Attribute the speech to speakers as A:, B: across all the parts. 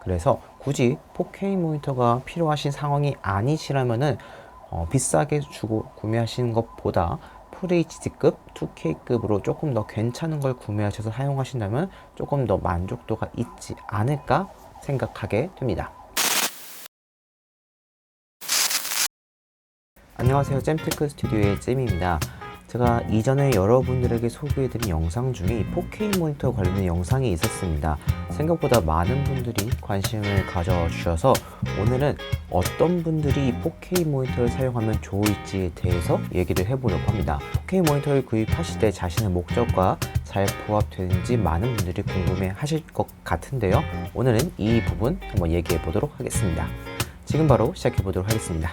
A: 그래서 굳이 4K 모니터가 필요하신 상황이 아니시라면은 비싸게 주고 구매하시는 것보다 FHD급, 2K급으로 조금 더 괜찮은 걸 구매하셔서 사용하신다면 조금 더 만족도가 있지 않을까 생각하게 됩니다. 안녕하세요, 잼테크 스튜디오의 잼입니다. 제가 이전에 여러분들에게 소개해드린 영상 중에 4K 모니터 관련된 영상이 있었습니다. 생각보다 많은 분들이 관심을 가져주셔서 오늘은 어떤 분들이 4K 모니터를 사용하면 좋을지에 대해서 얘기를 해보려고 합니다. 4K 모니터를 구입하실 때 자신의 목적과 잘 부합되는지 많은 분들이 궁금해 하실 것 같은데요. 오늘은 이 부분 한번 얘기해 보도록 하겠습니다. 지금 바로 시작해 보도록 하겠습니다.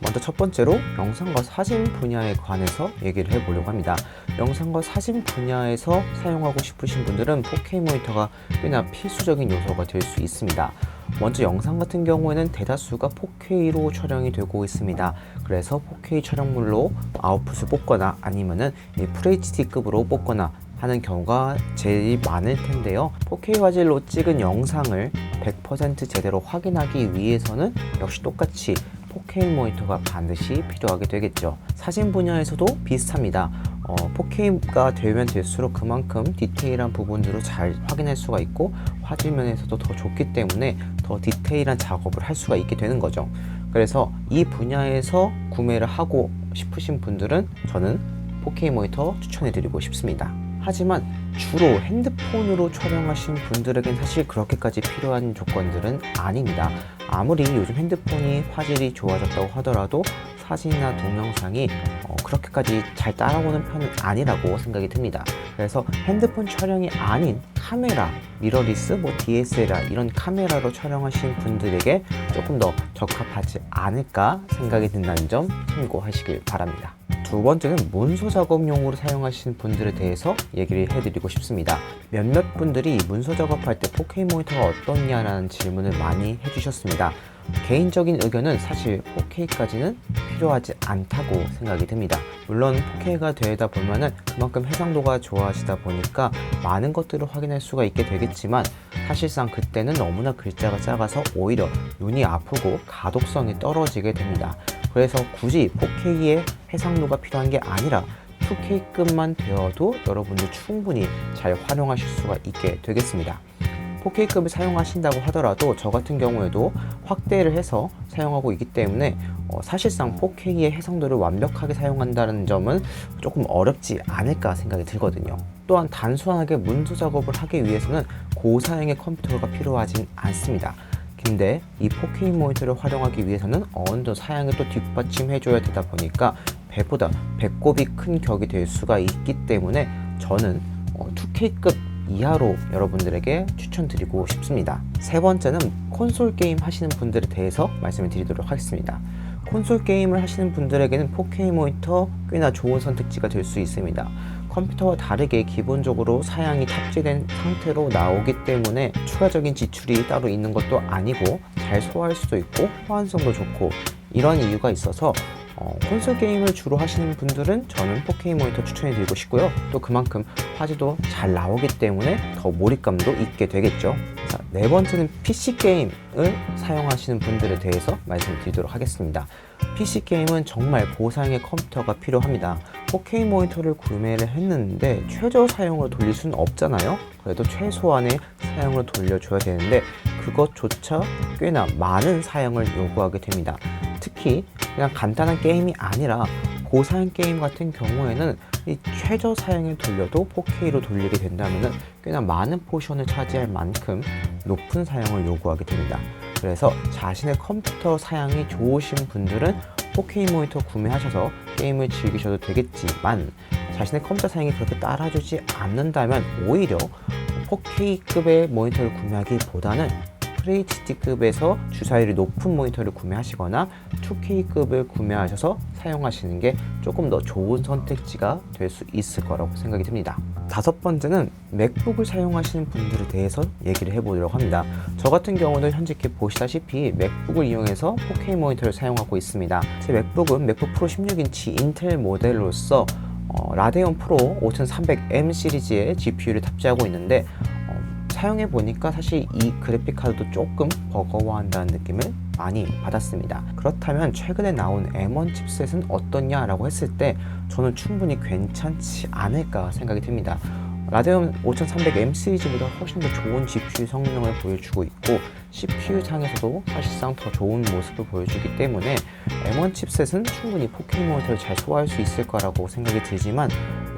A: 먼저 첫 번째로 영상과 사진 분야에 관해서 얘기를 해보려고 합니다. 영상과 사진 분야에서 사용하고 싶으신 분들은 4K 모니터가 꽤나 필수적인 요소가 될 수 있습니다. 먼저 영상 같은 경우에는 대다수가 4K로 촬영이 되고 있습니다. 그래서 4K 촬영물로 아웃풋을 뽑거나 아니면은 FHD급으로 뽑거나 하는 경우가 제일 많을 텐데요. 4K 화질로 찍은 영상을 100% 제대로 확인하기 위해서는 역시 똑같이 4K 모니터가 반드시 필요하게 되겠죠. 사진 분야에서도 비슷합니다. 4K가 되면 될수록 그만큼 디테일한 부분들을 잘 확인할 수가 있고 화질 면에서도 더 좋기 때문에 더 디테일한 작업을 할 수가 있게 되는 거죠. 그래서 이 분야에서 구매를 하고 싶으신 분들은 저는 4K 모니터 추천해 드리고 싶습니다. 하지만 주로 핸드폰으로 촬영하신 분들에겐 사실 그렇게까지 필요한 조건들은 아닙니다. 아무리 요즘 핸드폰이 화질이 좋아졌다고 하더라도 사진이나 동영상이 그렇게까지 잘 따라오는 편은 아니라고 생각이 듭니다. 그래서 핸드폰 촬영이 아닌 카메라, 미러리스, DSLR 이런 카메라로 촬영하신 분들에게 조금 더 적합하지 않을까 생각이 든다는 점 참고하시길 바랍니다. 두 번째는 문서 작업용으로 사용하시는 분들에 대해서 얘기를 해드리고 싶습니다. 몇몇 분들이 문서 작업할 때 4K 모니터가 어떻냐라는 질문을 많이 해주셨습니다. 개인적인 의견은 사실 4K까지는 필요하지 않다고 생각이 듭니다. 물론 4K가 되다 보면은 그만큼 해상도가 좋아지다 보니까 많은 것들을 확인할 수가 있게 되겠지만 사실상 그때는 너무나 글자가 작아서 오히려 눈이 아프고 가독성이 떨어지게 됩니다. 그래서 굳이 4K의 해상도가 필요한 게 아니라 2K급만 되어도 여러분들 충분히 잘 활용하실 수가 있게 되겠습니다. 4K급을 사용하신다고 하더라도 저 같은 경우에도 확대를 해서 사용하고 있기 때문에 사실상 4K의 해상도를 완벽하게 사용한다는 점은 조금 어렵지 않을까 생각이 들거든요. 또한 단순하게 문서 작업을 하기 위해서는 고사양의 컴퓨터가 필요하진 않습니다. 근데 이 4K 모니터를 활용하기 위해서는 어느 정도 사양을 또 뒷받침해 줘야 되다 보니까 배보다 배꼽이 큰 격이 될 수가 있기 때문에 저는 2K급 이하로 여러분들에게 추천드리고 싶습니다. 세 번째는 콘솔 게임 하시는 분들에 대해서 말씀을 드리도록 하겠습니다. 콘솔 게임을 하시는 분들에게는 4K 모니터 꽤나 좋은 선택지가 될 수 있습니다. 컴퓨터와 다르게 기본적으로 사양이 탑재된 상태로 나오기 때문에 추가적인 지출이 따로 있는 것도 아니고 잘 소화할 수도 있고 호환성도 좋고 이런 이유가 있어서 콘솔 게임을 주로 하시는 분들은 저는 4K 모니터 추천해 드리고 싶고요. 또 그만큼 화질도 잘 나오기 때문에 더 몰입감도 있게 되겠죠. 자, 네 번째는 PC 게임을 사용하시는 분들에 대해서 말씀드리도록 하겠습니다. PC 게임은 정말 고사양의 컴퓨터가 필요합니다. 4K 모니터를 구매를 했는데 최저 사용으로 돌릴 수는 없잖아요. 그래도 최소한의 사용으로 돌려줘야 되는데 그것조차 꽤나 많은 사용을 요구하게 됩니다. 특히 그냥 간단한 게임이 아니라 고사양 게임 같은 경우에는 이 최저 사양을 돌려도 4K로 돌리게 된다면 꽤나 많은 포션을 차지할 만큼 높은 사양을 요구하게 됩니다. 그래서 자신의 컴퓨터 사양이 좋으신 분들은 4K 모니터 구매하셔서 게임을 즐기셔도 되겠지만 자신의 컴퓨터 사양이 그렇게 따라주지 않는다면 오히려 4K급의 모니터를 구매하기보다는 FHD급에서 주사율이 높은 모니터를 구매하시거나 2K급을 구매하셔서 사용하시는 게 조금 더 좋은 선택지가 될 수 있을 거라고 생각이 듭니다. 다섯 번째는 맥북을 사용하시는 분들에 대해서 얘기를 해보도록 합니다. 저 같은 경우는 현재 이렇게 보시다시피 맥북을 이용해서 4K 모니터를 사용하고 있습니다. 제 맥북은 맥북 프로 16인치 인텔 모델로서 라데온 프로 5300M 시리즈의 GPU를 탑재하고 있는데 사용해 보니까 사실 이 그래픽 카드도 조금 버거워한다는 느낌을 많이 받았습니다. 그렇다면 최근에 나온 M1 칩셋은 어떻냐라고 했을 때 저는 충분히 괜찮지 않을까 생각이 듭니다. 라데온 5300M 시리즈보다 훨씬 더 좋은 GPU 성능을 보여주고 있고 CPU 상에서도 사실상 더 좋은 모습을 보여주기 때문에 M1 칩셋은 충분히 4K 모니터를 잘 소화할 수 있을 거라고 생각이 들지만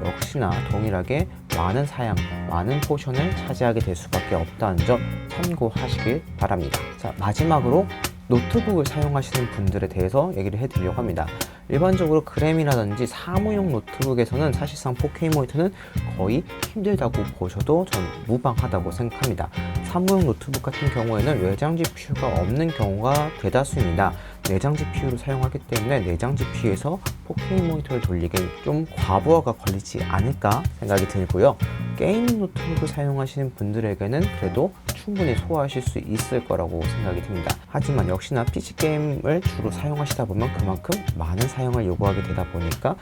A: 역시나 동일하게 많은 사양, 많은 포션을 차지하게 될 수밖에 없다는 점 참고하시길 바랍니다. 자, 마지막으로 노트북을 사용하시는 분들에 대해서 얘기를 해드리려고 합니다. 일반적으로 그램이라든지 사무용 노트북에서는 사실상 4K 모니터는 거의 힘들다고 보셔도 전 무방하다고 생각합니다. 사무용 노트북 같은 경우에는 외장 GPU가 없는 경우가 대다수입니다. 내장 GPU를 사용하기 때문에 내장 GPU에서 4K 모니터를 돌리기엔 좀 과부하가 걸리지 않을까 생각이 들고요. 게이밍 노트북을 사용하시는 분들에게는 그래도 충분히 소화하실 수 있을 거라고 생각이 듭니다. 하지만 역시나 PC 게임을 주로 사용하시다 보면 그만큼 많은 사용을 요구하게 되다 보니까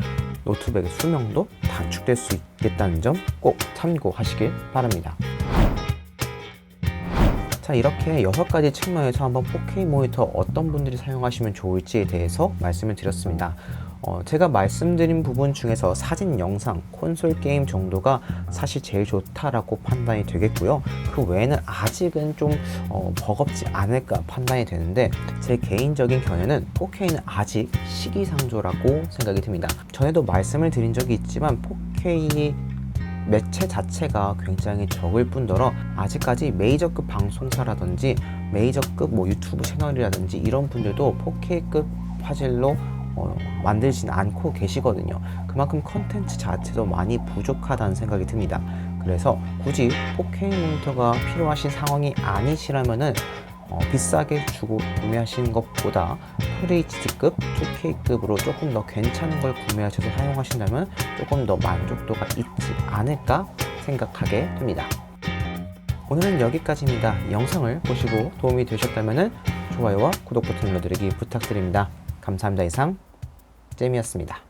A: 노트북의 수명도 단축될 수 있겠다는 점 꼭 참고하시길 바랍니다. 자, 이렇게 6가지 측면에서 한번 4K 모니터 어떤 분들이 사용하시면 좋을지에 대해서 말씀을 드렸습니다. 제가 말씀드린 부분 중에서 사진, 영상, 콘솔 게임 정도가 사실 제일 좋다라고 판단이 되겠고요. 그 외에는 아직은 좀 버겁지 않을까 판단이 되는데 제 개인적인 견해는 4K는 아직 시기상조라고 생각이 듭니다. 전에도 말씀을 드린 적이 있지만 4K 매체 자체가 굉장히 적을 뿐더러 아직까지 메이저급 방송사라든지 메이저급 유튜브 채널이라든지 이런 분들도 4K급 화질로 만들지는 않고 계시거든요. 그만큼 컨텐츠 자체도 많이 부족하다는 생각이 듭니다. 그래서 굳이 4K 모니터가 필요하신 상황이 아니시라면은 비싸게 주고 구매하시는 것보다 FHD급, 2K급으로 조금 더 괜찮은 걸 구매하셔서 사용하신다면 조금 더 만족도가 있지 않을까 생각하게 됩니다. 오늘은 여기까지입니다. 이 영상을 보시고 도움이 되셨다면 좋아요와 구독 버튼 눌러드리기 부탁드립니다. 감사합니다. 이상 잼이었습니다.